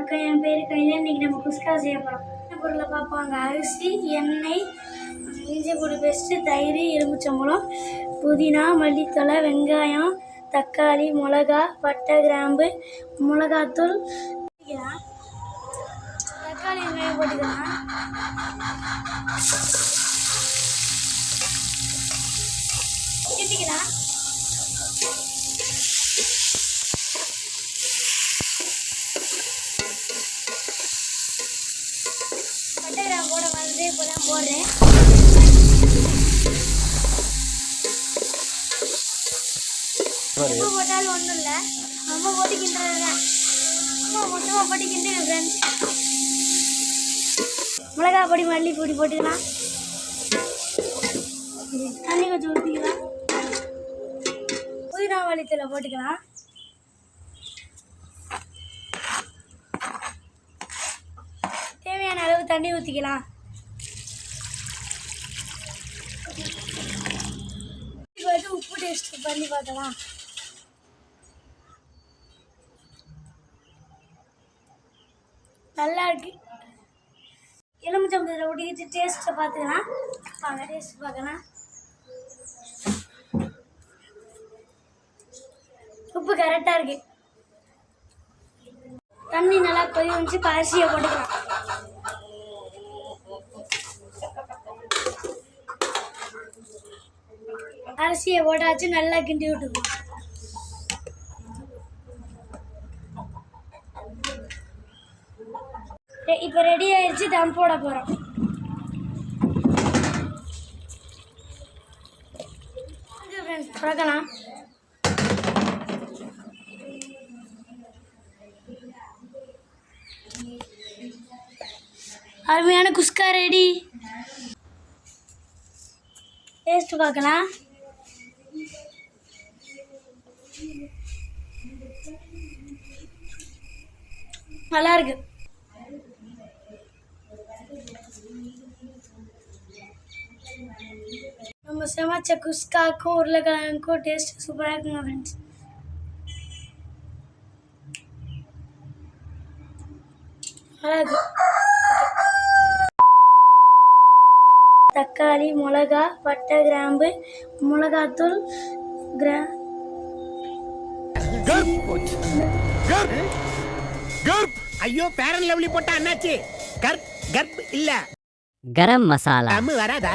வணக்கம், என் பேர் கையில். இன்றைக்கி நம்ம குஸ்கா செய்ய போகிறோம். பொருளை பார்ப்பாங்க: அரிசி, எண்ணெய், இஞ்சி பூண்டு பேஸ்ட்டு, தயிர், எலுமிச்சம்பழம், புதினா, மல்லித்தழை, வெங்காயம், தக்காளி, மிளகா, பட்டை, கிராம்பு, மிளகாத்தூள். தக்காளி வெங்காயம் போட்டுக்கலாம். கிட்டிக்கலாம். பட்டை கிராம்போட வந்து இப்போ தான் போடுறேன். உப்பு போட்டாலும் ஒன்றும் இல்லை, நம்ம போட்டு கிண்டுறதுதான். அம்மா மொத்தமாக போட்டு கிண்டுங்க ஃப்ரெண்ட்ஸ். மிளகா பொடி, மல்லி பொடி போட்டுக்கலாம். தண்ணி கொஞ்சம் ஊற்றிக்கலாம். புதினா மல்லித்தூளை போட்டுக்கலாம். தேவையான அளவு தண்ணி ஊற்றிக்கலாம். உப்பு டேஸ்ட் பண்ணி பார்க்கலாம். நல்லா இருக்கு. எலுமிச்சம்பழத்தில் ஒட்டிக்கிட்டு டேஸ்ட்டை பார்த்துக்கலாம். வாங்க டேஸ்ட் பார்க்கலாம். உப்பு கரெக்டாக இருக்கு. தண்ணி நல்லா கொதி வந்துச்சு. அரிசியை போட்டுக்கலாம். அரிசியை போட்டாச்சு. நல்லா கிண்டி விட்டுக்கலாம். இப்போ ரெடி ஆயிடுச்சு. தம் போட போகிறோம். திறக்கலாம். அருமையான குஸ்கா ரெடி. டேஸ்ட் பார்க்கலாம். நல்லா இருக்கு. நம்ம சமைச்ச குஸ்காக்கும் உருளைக்கிழங்குக்கும் டேஸ்ட் சூப்பராக இருக்குங்க ஃப்ரெண்ட்ஸ். நல்லா இருக்கு. தக்காளி, மிளகா, பட்டை, கிராம்பு, மிளகாத்தூள், ஐயோ பேரன் லவ்லி போட்டா என்னாச்சு? கர்ப் இல்ல கரம் மசாலா வராதா?